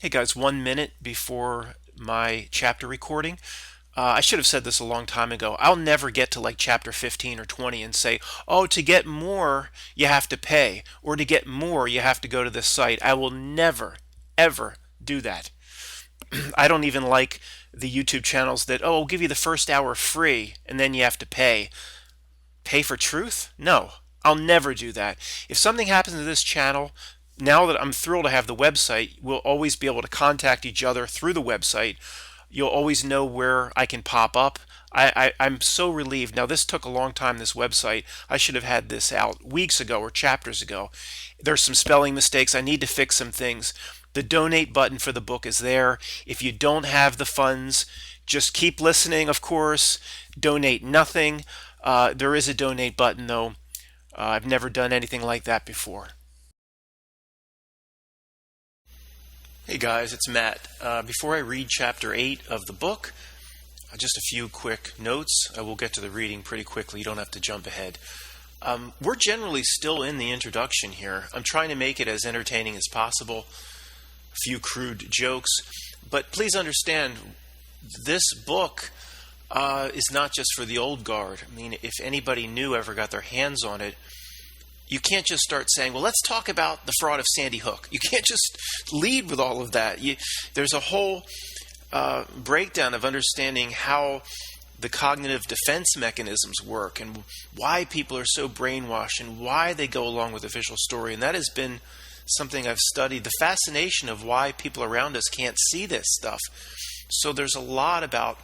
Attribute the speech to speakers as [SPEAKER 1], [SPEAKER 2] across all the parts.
[SPEAKER 1] Hey guys, 1 minute before my chapter recording. I should have said this a long time ago. I'll never get to like chapter 15 or 20 and say, oh, to get more, you have to pay, or to get more, you have to go to this site. I will never, ever do that. I don't even like the YouTube channels that, oh, I'll give you the first hour free and then you have to pay. Pay for truth? No, I'll never do that. If something happens to this channel, now that I'm thrilled to have the website, we'll always be able to contact each other through the website. You'll always know where I can pop up. I'm so relieved. Now, this took a long time, this website. I should have had this out weeks ago or chapters ago. There's some spelling mistakes. I need to fix some things. The donate button for the book is there. If you don't have the funds, just keep listening, of course. Donate nothing. There is a donate button, though. I've never done anything like that before. Hey guys, it's Matt. Before I read chapter 8 of the book, just a few quick notes. I will get to the reading pretty quickly. You don't have to jump ahead. We're generally still in the introduction here. I'm trying to make it as entertaining as possible. A few crude jokes. But please understand, this book is not just for the old guard. I mean, if anybody new ever got their hands on it, you can't just start saying, well, let's talk about the fraud of Sandy Hook. You can't just lead with all of that. There's a whole breakdown of understanding how the cognitive defense mechanisms work and why people are so brainwashed and why they go along with the official story. And that has been something I've studied, the fascination of why people around us can't see this stuff. So there's a lot about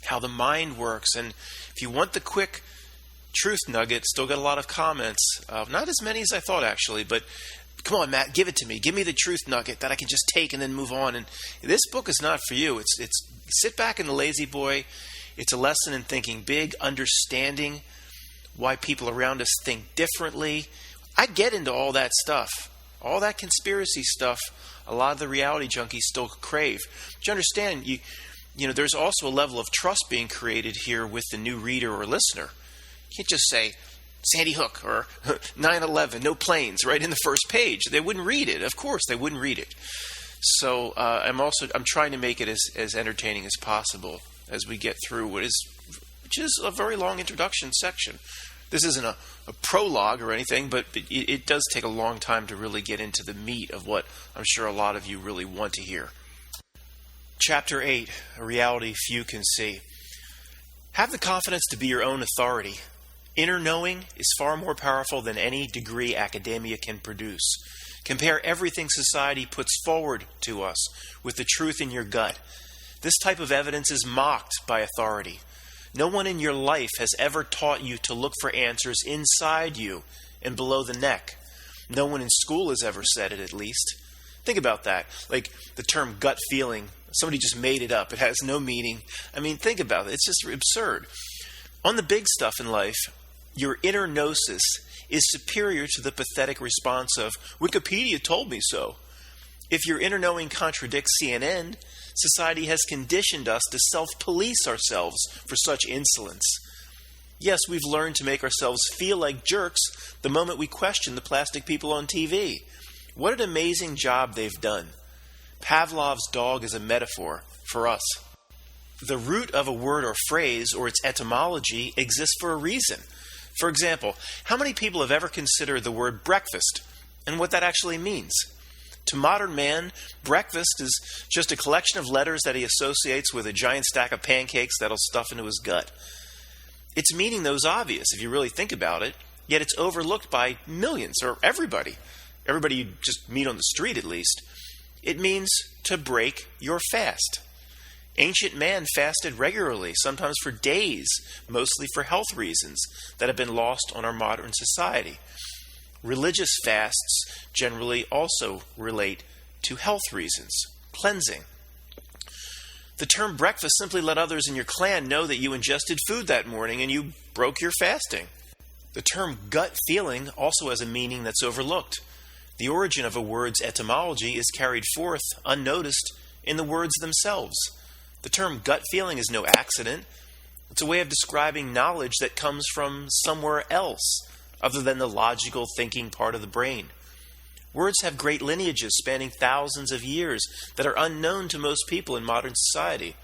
[SPEAKER 1] how the mind works. And if you want the quick truth nugget, still got a lot of comments. Not as many as I thought, actually, but come on, Matt, give it to me. Give me the truth nugget that I can just take and then move on. And this book is not for you. It's sit back in the lazy boy. It's a lesson in thinking big, understanding why people around us think differently. I get into all that stuff, all that conspiracy stuff. A lot of the reality junkies still crave. But you understand, you know, there's also a level of trust being created here with the new reader or listener. You can't just say Sandy Hook or 9/11, no planes, right in the first page. They wouldn't read it. Of course, they wouldn't read it. So I'm trying to make it as entertaining as possible as we get through which is a very long introduction section. This isn't a prologue or anything, but it does take a long time to really get into the meat of what I'm sure a lot of you really want to hear. Chapter 8, a reality few can see. Have the confidence to be your own authority. Inner knowing is far more powerful than any degree academia can produce. Compare everything society puts forward to us with the truth in your gut. This type of evidence is mocked by authority. No one in your life has ever taught you to look for answers inside you and below the neck. No one in school has ever said it, at least. Think about that. Like the term gut feeling. Somebody just made it up. It has no meaning. I mean, think about it. It's just absurd. On the big stuff in life, your inner gnosis is superior to the pathetic response of, Wikipedia told me so. If your inner knowing contradicts CNN, society has conditioned us to self-police ourselves for such insolence. Yes, we've learned to make ourselves feel like jerks the moment we question the plastic people on TV. What an amazing job they've done. Pavlov's dog is a metaphor for us. The root of a word or phrase or its etymology exists for a reason. For example, how many people have ever considered the word breakfast and what that actually means? To modern man, breakfast is just a collection of letters that he associates with a giant stack of pancakes that'll stuff into his gut. Its meaning, though, is obvious if you really think about it, yet it's overlooked by millions, or everybody. Everybody you just meet on the street, at least. It means to break your fast. Ancient man fasted regularly, sometimes for days, mostly for health reasons that have been lost on our modern society. Religious fasts generally also relate to health reasons, cleansing. The term breakfast simply let others in your clan know that you ingested food that morning and you broke your fasting. The term gut feeling also has a meaning that's overlooked. The origin of a word's etymology is carried forth unnoticed in the words themselves. The term gut feeling is no accident. It's a way of describing knowledge that comes from somewhere else, other than the logical thinking part of the brain. Words have great lineages spanning thousands of years that are unknown to most people in modern society.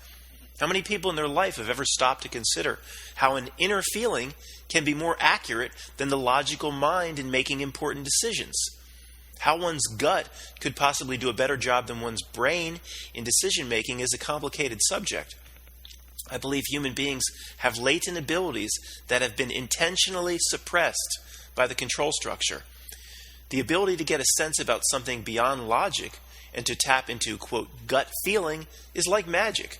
[SPEAKER 1] How many people in their life have ever stopped to consider how an inner feeling can be more accurate than the logical mind in making important decisions? How one's gut could possibly do a better job than one's brain in decision-making is a complicated subject. I believe human beings have latent abilities that have been intentionally suppressed by the control structure. The ability to get a sense about something beyond logic and to tap into, quote, gut feeling is like magic.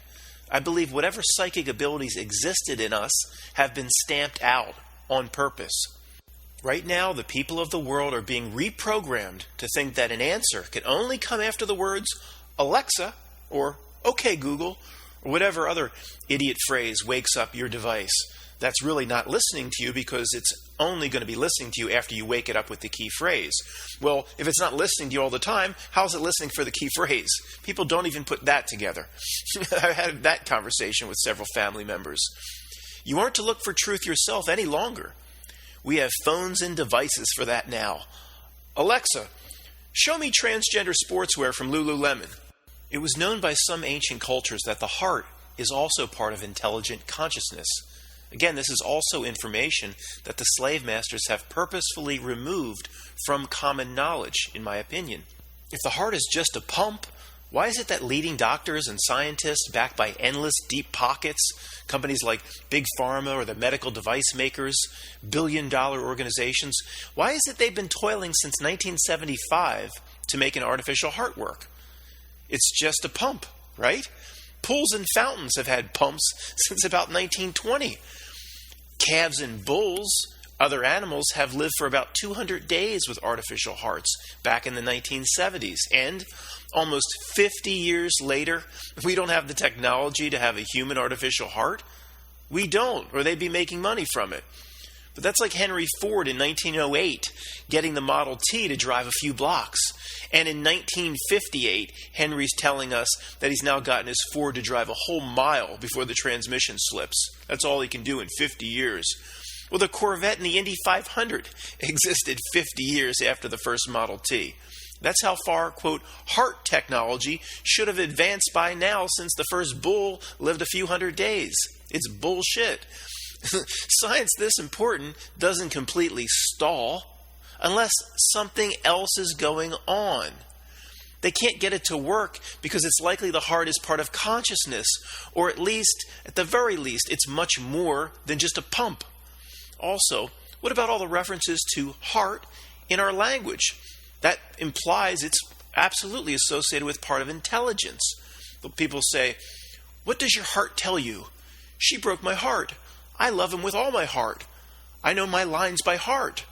[SPEAKER 1] I believe whatever psychic abilities existed in us have been stamped out on purpose. Right now, the people of the world are being reprogrammed to think that an answer can only come after the words Alexa or OK Google or whatever other idiot phrase wakes up your device that's really not listening to you because it's only going to be listening to you after you wake it up with the key phrase. Well, if it's not listening to you all the time, how's it listening for the key phrase? People don't even put that together. I had that conversation with several family members. You aren't to look for truth yourself any longer. We have phones and devices for that now. Alexa, show me transgender sportswear from Lululemon. It was known by some ancient cultures that the heart is also part of intelligent consciousness. Again, this is also information that the slave masters have purposefully removed from common knowledge, in my opinion. If the heart is just a pump, why is it that leading doctors and scientists backed by endless deep pockets, companies like Big Pharma or the medical device makers, billion-dollar organizations, why is it they've been toiling since 1975 to make an artificial heart work? It's just a pump, right? Pools and fountains have had pumps since about 1920. Calves and bulls, other animals, have lived for about 200 days with artificial hearts back in the 1970s. And almost 50 years later, we don't have the technology to have a human artificial heart. We don't, or they'd be making money from it. But that's like Henry Ford in 1908 getting the Model T to drive a few blocks. And in 1958, Henry's telling us that he's now gotten his Ford to drive a whole mile before the transmission slips. That's all he can do in 50 years. Well, the Corvette and the Indy 500 existed 50 years after the first Model T. That's how far, quote, heart technology should have advanced by now since the first bull lived a few hundred days. It's bullshit. Science this important doesn't completely stall unless something else is going on. They can't get it to work because it's likely the heart is part of consciousness, or at the very least, it's much more than just a pump. Also, what about all the references to heart in our language? That implies it's absolutely associated with part of intelligence. But people say, what does your heart tell you? She broke my heart. I love him with all my heart. I know my lines by heart.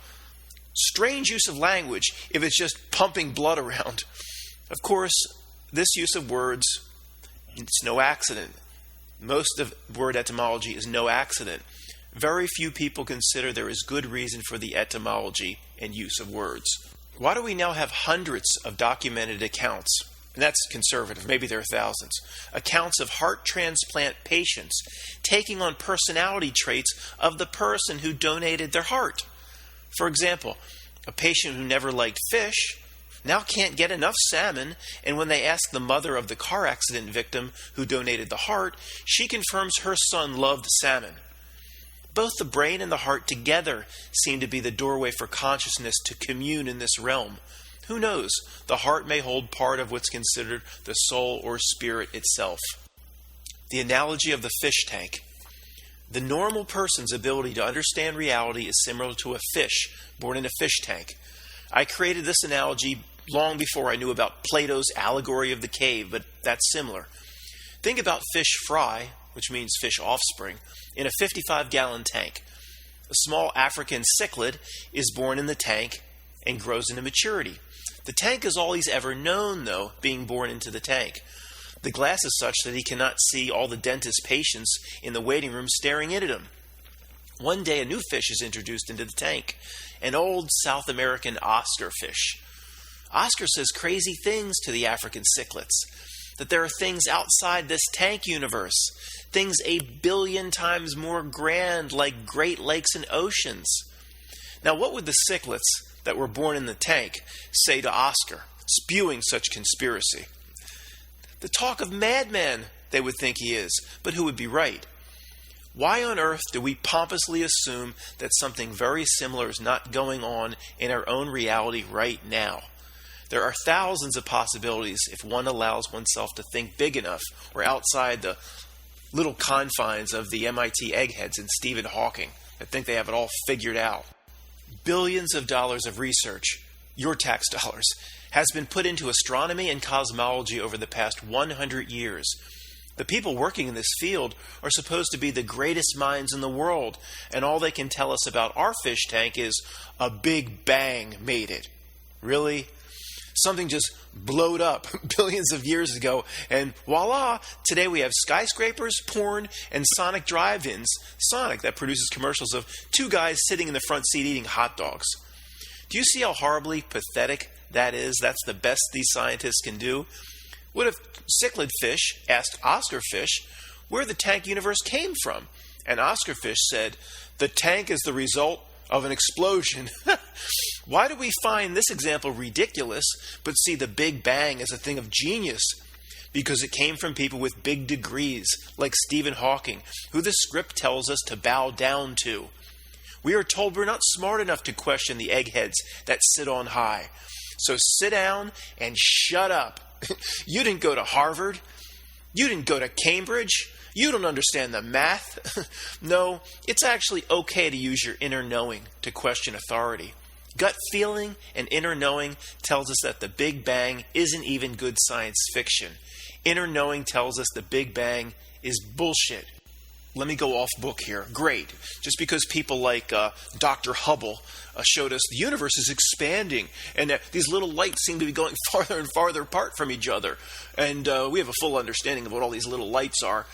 [SPEAKER 1] Strange use of language if it's just pumping blood around. Of course, this use of words, it's no accident. Most of word etymology is no accident. Very few people consider there is good reason for the etymology and use of words. Why do we now have hundreds of documented accounts? And that's conservative, maybe there are thousands. Accounts of heart transplant patients taking on personality traits of the person who donated their heart. For example, a patient who never liked fish now can't get enough salmon, and when they ask the mother of the car accident victim who donated the heart, she confirms her son loved salmon. Both the brain and the heart together seem to be the doorway for consciousness to commune in this realm. Who knows? The heart may hold part of what's considered the soul or spirit itself. The analogy of the fish tank. The normal person's ability to understand reality is similar to a fish born in a fish tank. I created this analogy long before I knew about Plato's allegory of the cave, but that's similar. Think about fish fry, which means fish offspring, in a 55-gallon tank. A small African cichlid is born in the tank and grows into maturity. The tank is all he's ever known, though, being born into the tank. The glass is such that he cannot see all the dentist patients in the waiting room staring in at him. One day, a new fish is introduced into the tank, an old South American Oscar fish. Oscar says crazy things to the African cichlids, that there are things outside this tank universe, things 1 billion times more grand, like Great Lakes and oceans. Now, what would the cichlids that were born in the tank say to Oscar, spewing such conspiracy? The talk of madman, they would think he is, but who would be right? Why on earth do we pompously assume that something very similar is not going on in our own reality right now? There are thousands of possibilities if one allows oneself to think big enough or outside the little confines of the MIT eggheads and Stephen Hawking that think they have it all figured out. Billions of dollars of research, your tax dollars, has been put into astronomy and cosmology over the past 100 years. The people working in this field are supposed to be the greatest minds in the world, and all they can tell us about our fish tank is a big bang made it. Really? Something just blowed up billions of years ago, and voila, today we have skyscrapers, porn, and Sonic drive-ins. Sonic, that produces commercials of two guys sitting in the front seat eating hot dogs. Do you see how horribly pathetic that is? That's the best these scientists can do. What if cichlid fish asked Oscar fish where the tank universe came from? And Oscar fish said, the tank is the result of an explosion. Why do we find this example ridiculous, but see the Big Bang as a thing of genius? Because it came from people with big degrees, like Stephen Hawking, who the script tells us to bow down to. We are told we're not smart enough to question the eggheads that sit on high. So sit down and shut up. You didn't go to Harvard. You didn't go to Cambridge. You don't understand the math. No, it's actually okay to use your inner knowing to question authority. Gut feeling and inner knowing tells us that the Big Bang isn't even good science fiction. Inner knowing tells us the Big Bang is bullshit. Let me go off book here. Great. Just because people like Dr. Hubble showed us the universe is expanding and these little lights seem to be going farther and farther apart from each other. And we have a full understanding of what all these little lights are.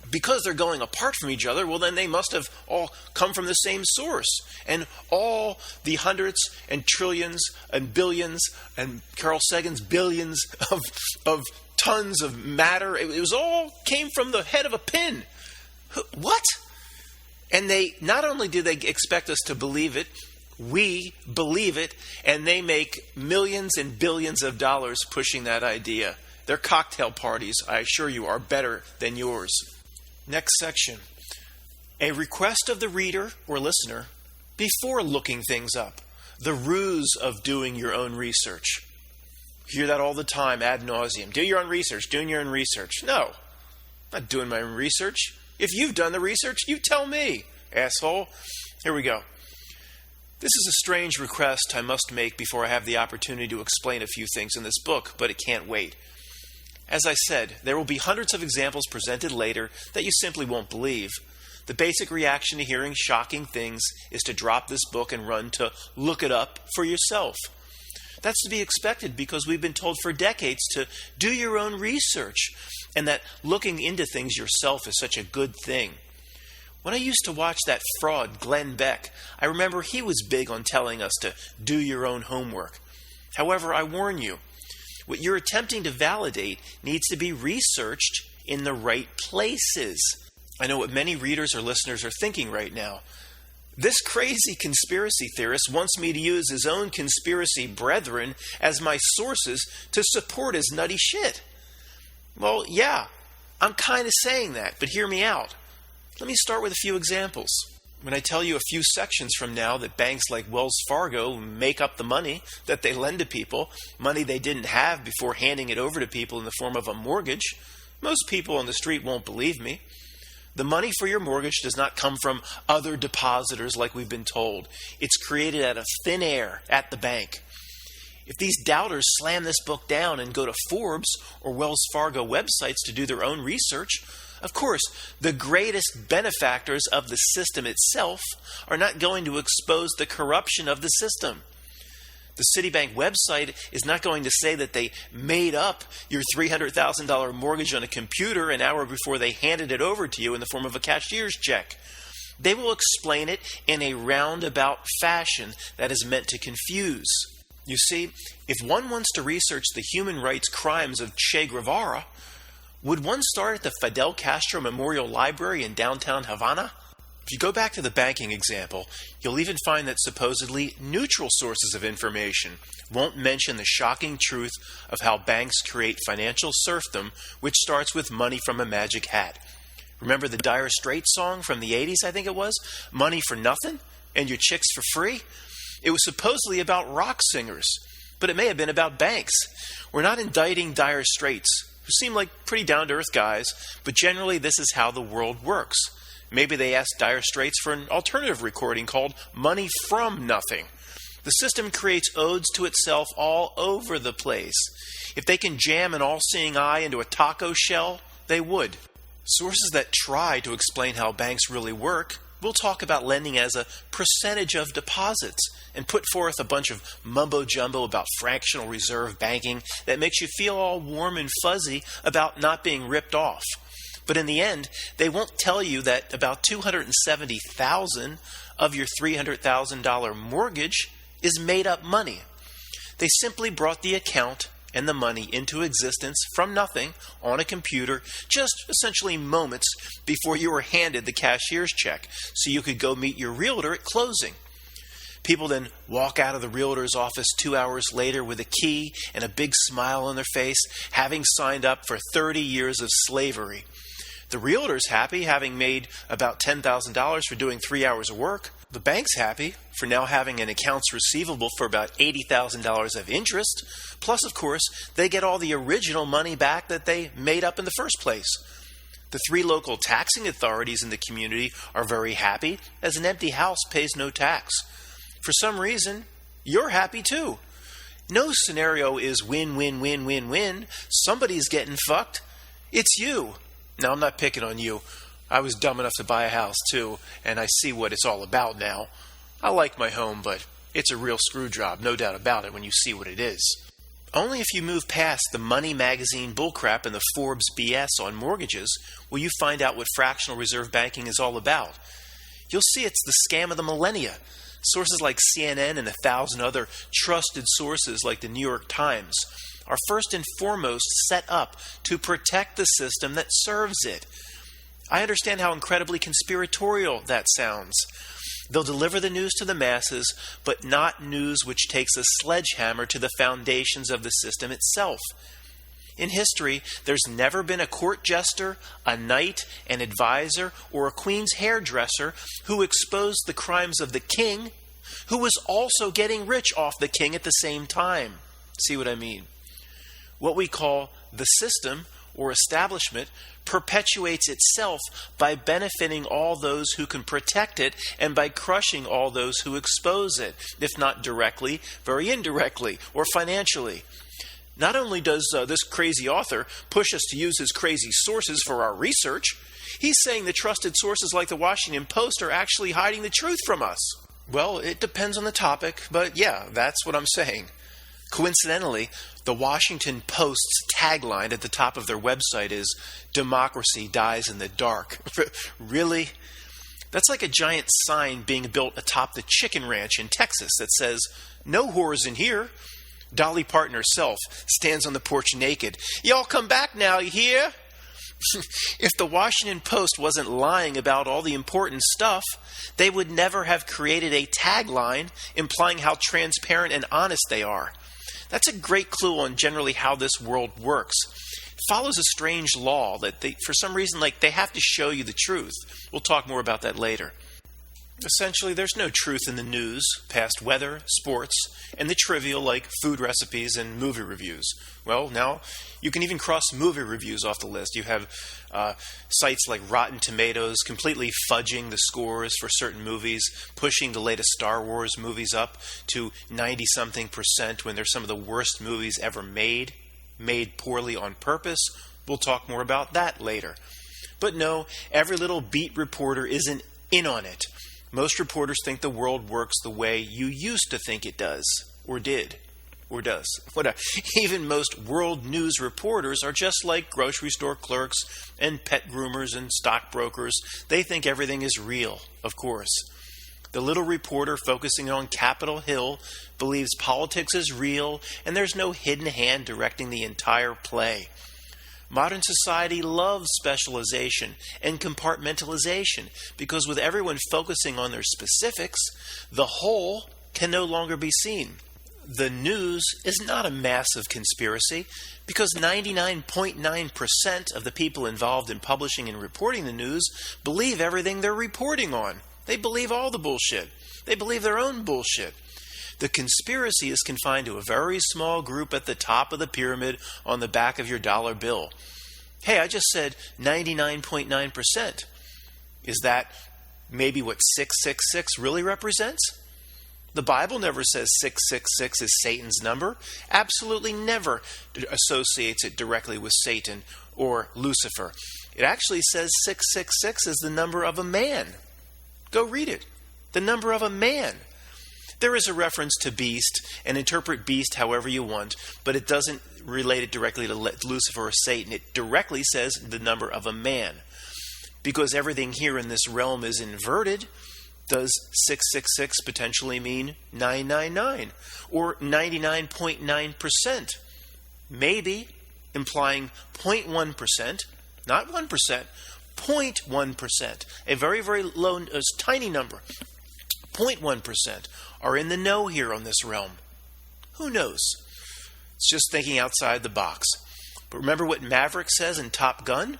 [SPEAKER 1] Because they're going apart from each other, well, then they must have all come from the same source. And all the hundreds and trillions and billions and Carl Sagan's billions of tons of matter, it was all came from the head of a pin. What? And they not only do they expect us to believe it, we believe it, and they make millions and billions of dollars pushing that idea. Their cocktail parties, I assure you, are better than yours. Next section. A request of the reader or listener before looking things up. The ruse of doing your own research. Hear that all the time ad nauseum. Do your own research, doing your own research. No, I'm not doing my own research. If you've done the research, you tell me, asshole. Here we go. This is a strange request I must make before I have the opportunity to explain a few things in this book, but it can't wait. As I said, there will be hundreds of examples presented later that you simply won't believe. The basic reaction to hearing shocking things is to drop this book and run to look it up for yourself. That's to be expected because we've been told for decades to do your own research and that looking into things yourself is such a good thing. When I used to watch that fraud, Glenn Beck, I remember he was big on telling us to do your own homework. However, I warn you, what you're attempting to validate needs to be researched in the right places. I know what many readers or listeners are thinking right now. This crazy conspiracy theorist wants me to use his own conspiracy brethren as my sources to support his nutty shit. Well, yeah, I'm kind of saying that, but hear me out. Let me start with a few examples. When I tell you a few sections from now that banks like Wells Fargo make up the money that they lend to people, money they didn't have before handing it over to people in the form of a mortgage, most people on the street won't believe me. The money for your mortgage does not come from other depositors like we've been told. It's created out of thin air at the bank. If these doubters slam this book down and go to Forbes or Wells Fargo websites to do their own research, of course, the greatest benefactors of the system itself are not going to expose the corruption of the system. The Citibank website is not going to say that they made up your $300,000 mortgage on a computer an hour before they handed it over to you in the form of a cashier's check. They will explain it in a roundabout fashion that is meant to confuse. You see, if one wants to research the human rights crimes of Che Guevara, would one start at the Fidel Castro Memorial Library in downtown Havana? If you go back to the banking example, you'll even find that supposedly neutral sources of information won't mention the shocking truth of how banks create financial serfdom, which starts with money from a magic hat. Remember the Dire Straits song from the 80s, I think it was? Money for nothing and your chicks for free? It was supposedly about rock singers, but it may have been about banks. We're not indicting Dire Straits, who seem like pretty down-to-earth guys, but generally this is how the world works. Maybe they asked Dire Straits for an alternative recording called Money from Nothing. The system creates odes to itself all over the place. If they can jam an all-seeing eye into a taco shell, they would. Sources that try to explain how banks really work will talk about lending as a percentage of deposits and put forth a bunch of mumbo-jumbo about fractional reserve banking that makes you feel all warm and fuzzy about not being ripped off. But in the end, they won't tell you that about $270,000 of your $300,000 mortgage is made-up money. They simply brought the account and the money into existence from nothing on a computer just essentially moments before you were handed the cashier's check so you could go meet your realtor at closing. People then walk out of the realtor's office 2 hours later with a key and a big smile on their face, having signed up for 30 years of slavery. The realtor's happy, having made about $10,000 for doing 3 hours of work. The bank's happy for now having an accounts receivable for about $80,000 of interest. Plus, of course, they get all the original money back that they made up in the first place. The 3 local taxing authorities in the community are very happy, as an empty house pays no tax. For some reason, you're happy too. No scenario is win, win, win, win, win. Somebody's getting fucked. It's you. Now, I'm not picking on you. I was dumb enough to buy a house too, and I see what it's all about now. I like my home, but it's a real screw job, no doubt about it, when you see what it is. Only if you move past the Money Magazine bullcrap and the Forbes BS on mortgages will you find out what fractional reserve banking is all about. You'll see it's the scam of the millennia. Sources like CNN and 1,000 other trusted sources like the New York Times are first and foremost set up to protect the system that serves it. I understand how incredibly conspiratorial that sounds. They'll deliver the news to the masses, but not news which takes a sledgehammer to the foundations of the system itself. In history, there's never been a court jester, a knight, an advisor, or a queen's hairdresser who exposed the crimes of the king, who was also getting rich off the king at the same time. See what I mean? What we call the system or establishment perpetuates itself by benefiting all those who can protect it and by crushing all those who expose it, if not directly, very indirectly, or financially. Not only does this crazy author push us to use his crazy sources for our research, he's saying the trusted sources like the Washington Post are actually hiding the truth from us. Well, it depends on the topic, but yeah, that's what I'm saying. Coincidentally, the Washington Post's tagline at the top of their website is, "Democracy dies in the dark." Really? That's like a giant sign being built atop the chicken ranch in Texas that says, "No whores in here." Dolly Parton herself stands on the porch naked. "Y'all come back now, you hear?" If the Washington Post wasn't lying about all the important stuff, they would never have created a tagline implying how transparent and honest they are. That's a great clue on generally how this world works. It follows a strange law that for some reason, they have to show you the truth. We'll talk more about that later. Essentially, there's no truth in the news past weather, sports, and the trivial like food recipes and movie reviews. Well, now you can even cross movie reviews off the list. You have sites like Rotten Tomatoes completely fudging the scores for certain movies, pushing the latest Star Wars movies up to 90-something% when they're some of the worst movies ever made poorly on purpose. We'll talk more about that later. But no, every little beat reporter isn't in on it. Most reporters think the world works the way you used to think it does, or did, or does. Whatever. Even most world news reporters are just like grocery store clerks and pet groomers and stockbrokers. They think everything is real, of course. The little reporter focusing on Capitol Hill believes politics is real and there's no hidden hand directing the entire play. Modern society loves specialization and compartmentalization because with everyone focusing on their specifics, the whole can no longer be seen. The news is not a massive conspiracy because 99.9% of the people involved in publishing and reporting the news believe everything they're reporting on. They believe all the bullshit. They believe their own bullshit. The conspiracy is confined to a very small group at the top of the pyramid on the back of your dollar bill. Hey, I just said 99.9%. Is that maybe what 666 really represents? The Bible never says 666 is Satan's number. Absolutely never associates it directly with Satan or Lucifer. It actually says 666 is the number of a man. Go read it. The number of a man. There is a reference to beast, and interpret beast however you want, but it doesn't relate it directly to Lucifer or Satan. It directly says the number of a man. Because everything here in this realm is inverted, does 666 potentially mean 999 or 99.9%? Maybe, implying 0.1%, not 1%, 0.1%, a very, very low, tiny number. 0.1% are in the know here on this realm. Who knows? It's just thinking outside the box. But remember what Maverick says in Top Gun?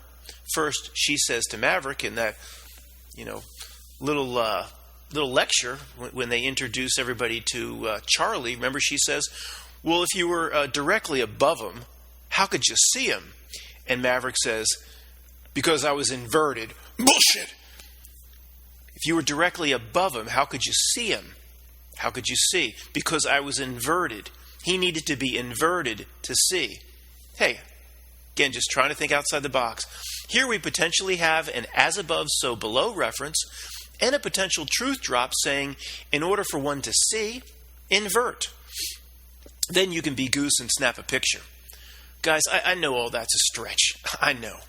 [SPEAKER 1] First, she says to Maverick in that, little lecture when they introduce everybody to Charlie. Remember, she says, "Well, if you were directly above him, how could you see him?" And Maverick says, "Because I was inverted." Bullshit! If you were directly above him, how could you see him? How could you see? Because I was inverted. He needed to be inverted to see. Hey, again, just trying to think outside the box. Here we potentially have an as above, so below reference, and a potential truth drop saying, in order for one to see, invert. Then you can be Goose and snap a picture. Guys, I know all that's a stretch. I know.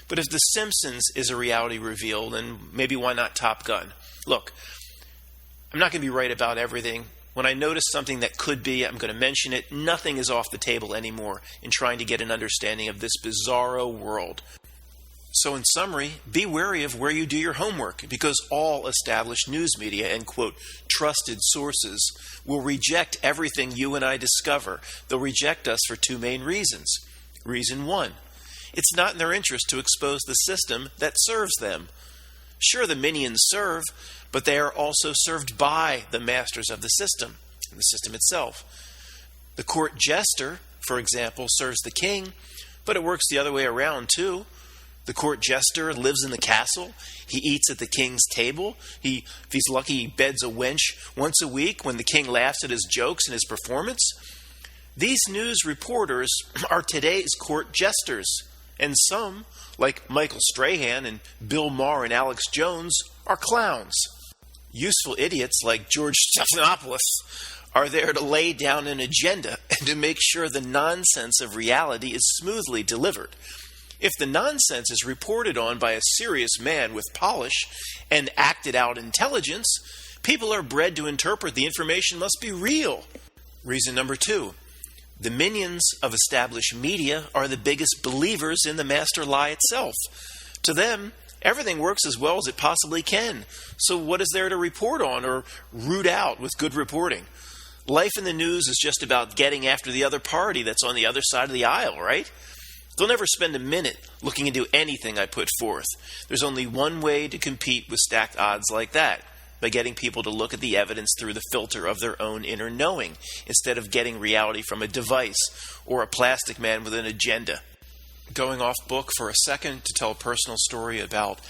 [SPEAKER 1] But if The Simpsons is a reality reveal, then maybe why not Top Gun? Look, I'm not going to be right about everything. When I notice something that could be, I'm going to mention it. Nothing is off the table anymore in trying to get an understanding of this bizarro world. So in summary, be wary of where you do your homework, because all established news media and, quote, trusted sources will reject everything you and I discover. They'll reject us for two main reasons. Reason one, it's not in their interest to expose the system that serves them. Sure, the minions serve, but they are also served by the masters of the system, and the system itself. The court jester, for example, serves the king, but it works the other way around too. The court jester lives in the castle. He eats at the king's table. If he's lucky, he beds a wench once a week when the king laughs at his jokes and his performance. These news reporters are today's court jesters, and some, like Michael Strahan and Bill Maher and Alex Jones, are clowns. Useful idiots like George Stephanopoulos are there to lay down an agenda and to make sure the nonsense of reality is smoothly delivered. If the nonsense is reported on by a serious man with polish and acted out intelligence, people are bred to interpret the information must be real. Reason number two, the minions of established media are the biggest believers in the master lie itself. To them, everything works as well as it possibly can. So what is there to report on or root out with good reporting? Life in the news is just about getting after the other party that's on the other side of the aisle, right? They'll never spend a minute looking into anything I put forth. There's only one way to compete with stacked odds like that, by getting people to look at the evidence through the filter of their own inner knowing, instead of getting reality from a device or a plastic man with an agenda. Going off book for a second to tell a personal story about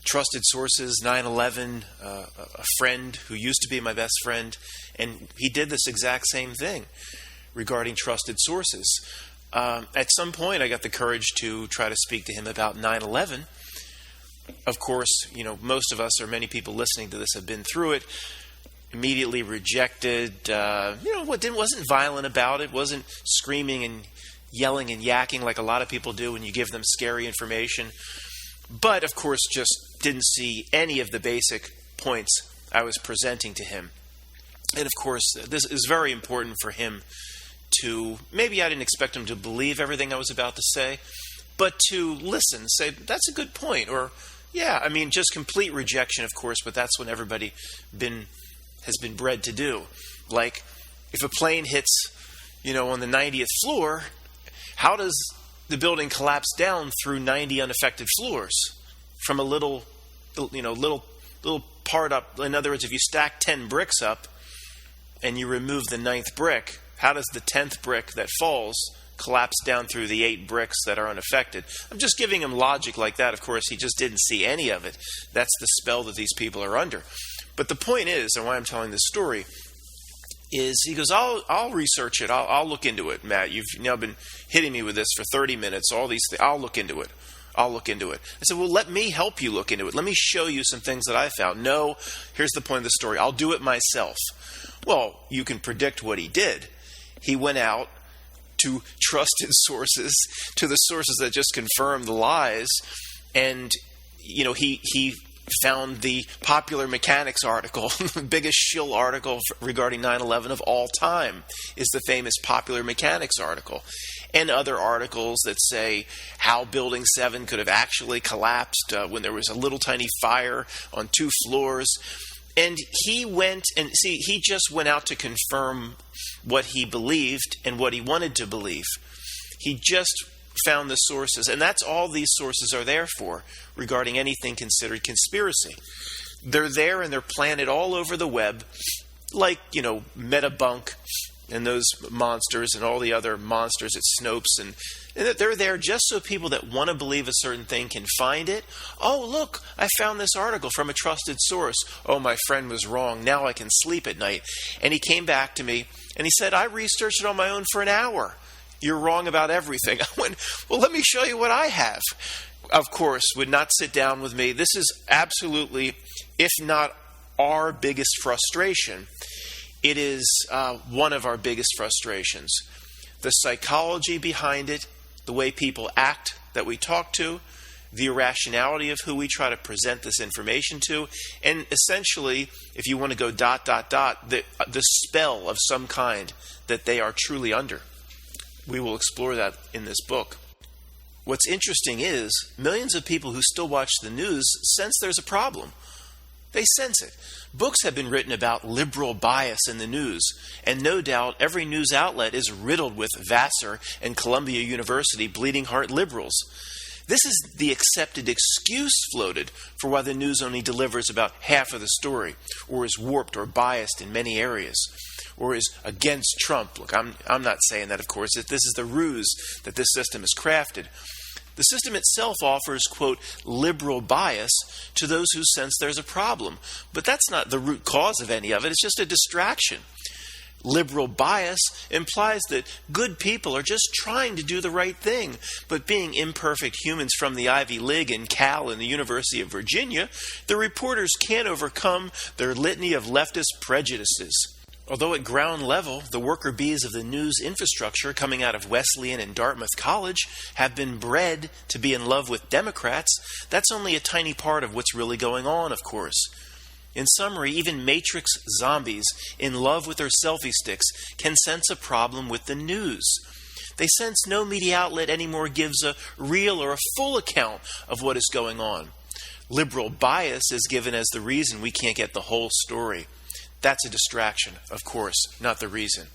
[SPEAKER 1] trusted sources, 9/11, a friend who used to be my best friend, and he did this exact same thing regarding trusted sources. At some point, I got the courage to try to speak to him about 9/11. Of course, most of us or many people listening to this have been through it. Immediately rejected. Wasn't violent about it. Wasn't screaming and yelling and yakking like a lot of people do when you give them scary information. But, of course, just didn't see any of the basic points I was presenting to him. And, of course, this is very important for him to, maybe I didn't expect him to believe everything I was about to say, but to listen, say, that's a good point, or, yeah, I mean, just complete rejection, of course, but that's what everybody has been bred to do. Like, if a plane hits, on the 90th floor, how does the building collapse down through 90 unaffected floors? From a little part up. In other words, if you stack 10 bricks up and you remove the 9th brick, how does the 10th brick that falls collapse down through the 8 bricks that are unaffected? I'm just giving him logic like that. Of course, he just didn't see any of it. That's the spell that these people are under. But the point is, and why I'm telling this story, is he goes, I'll research it. I'll look into it, Matt. You've now been hitting me with this for 30 minutes, all these things. I'll look into it. I said, well, let me help you look into it. Let me show you some things that I found. No, here's the point of the story. I'll do it myself. Well, you can predict what he did. He went out to trusted sources, to the sources that just confirmed the lies, and, he found the Popular Mechanics article, the biggest shill article regarding 9/11 of all time is the famous Popular Mechanics article, and other articles that say how Building 7 could have actually collapsed when there was a little tiny fire on 2 floors. And he just went out to confirm what he believed and what he wanted to believe. He just found the sources, and that's all these sources are there for regarding anything considered conspiracy. They're there and they're planted all over the web, like, Metabunk and those monsters and all the other monsters at Snopes, and they're there just so people that want to believe a certain thing can find it. Oh, look, I found this article from a trusted source. Oh, my friend was wrong. Now I can sleep at night. And he came back to me and he said, I researched it on my own for an hour. You're wrong about everything. I went, well, let me show you what I have. Of course, would not sit down with me. This is absolutely, if not our biggest frustration, it is one of our biggest frustrations. The psychology behind it, the way people act that we talk to, the irrationality of who we try to present this information to, and essentially, if you want to go ... the spell of some kind that they are truly under. We will explore that in this book. What's interesting is, millions of people who still watch the news sense there's a problem. They sense it. Books have been written about liberal bias in the news, and no doubt every news outlet is riddled with Vassar and Columbia University bleeding heart liberals. This is the accepted excuse floated for why the news only delivers about half of the story, or is warped or biased in many areas, or is against Trump. Look, I'm not saying that, of course. This is the ruse that this system has crafted. The system itself offers, quote, liberal bias to those who sense there's a problem. But that's not the root cause of any of it. It's just a distraction. Liberal bias implies that good people are just trying to do the right thing, but being imperfect humans from the Ivy League and Cal and the University of Virginia, the reporters can't overcome their litany of leftist prejudices. Although at ground level, the worker bees of the news infrastructure coming out of Wesleyan and Dartmouth College have been bred to be in love with Democrats, that's only a tiny part of what's really going on, of course. In summary, even Matrix zombies in love with their selfie sticks can sense a problem with the news. They sense no media outlet anymore gives a real or a full account of what is going on. Liberal bias is given as the reason we can't get the whole story. That's a distraction, of course, not the reason.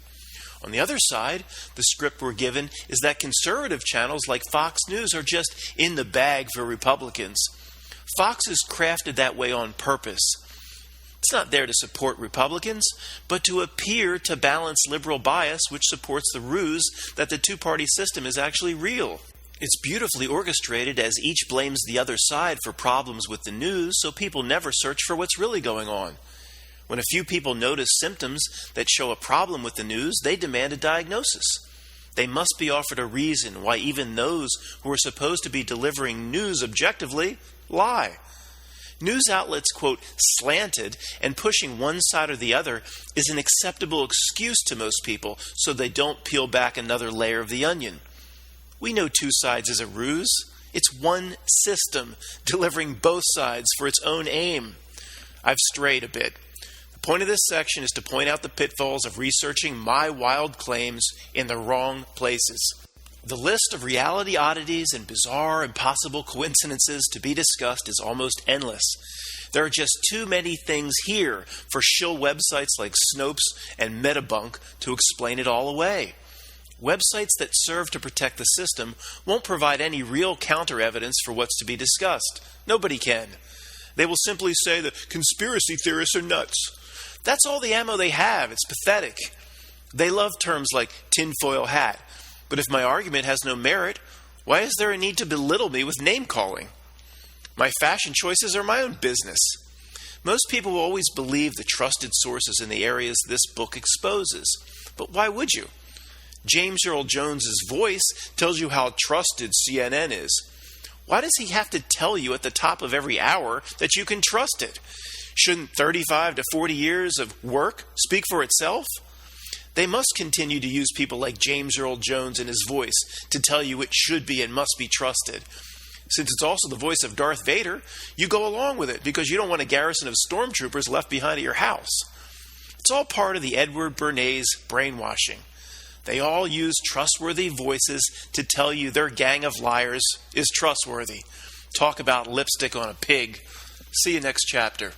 [SPEAKER 1] On the other side, the script we're given is that conservative channels like Fox News are just in the bag for Republicans. Fox is crafted that way on purpose. It's not there to support Republicans, but to appear to balance liberal bias, which supports the ruse that the two-party system is actually real. It's beautifully orchestrated as each blames the other side for problems with the news, so people never search for what's really going on. When a few people notice symptoms that show a problem with the news, they demand a diagnosis. They must be offered a reason why even those who are supposed to be delivering news objectively lie. News outlets, quote, slanted and pushing one side or the other is an acceptable excuse to most people so they don't peel back another layer of the onion. We know two sides is a ruse. It's one system delivering both sides for its own aim. I've strayed a bit. The point of this section is to point out the pitfalls of researching my wild claims in the wrong places. The list of reality oddities and bizarre, impossible coincidences to be discussed is almost endless. There are just too many things here for shill websites like Snopes and Metabunk to explain it all away. Websites that serve to protect the system won't provide any real counter-evidence for what's to be discussed. Nobody can. They will simply say the conspiracy theorists are nuts. That's all the ammo they have. It's pathetic. They love terms like tinfoil hat. But if my argument has no merit, why is there a need to belittle me with name-calling? My fashion choices are my own business. Most people will always believe the trusted sources in the areas this book exposes. But why would you? James Earl Jones's voice tells you how trusted CNN is. Why does he have to tell you at the top of every hour that you can trust it? Shouldn't 35 to 40 years of work speak for itself? They must continue to use people like James Earl Jones and his voice to tell you it should be and must be trusted. Since it's also the voice of Darth Vader, you go along with it because you don't want a garrison of stormtroopers left behind at your house. It's all part of the Edward Bernays brainwashing. They all use trustworthy voices to tell you their gang of liars is trustworthy. Talk about lipstick on a pig. See you next chapter.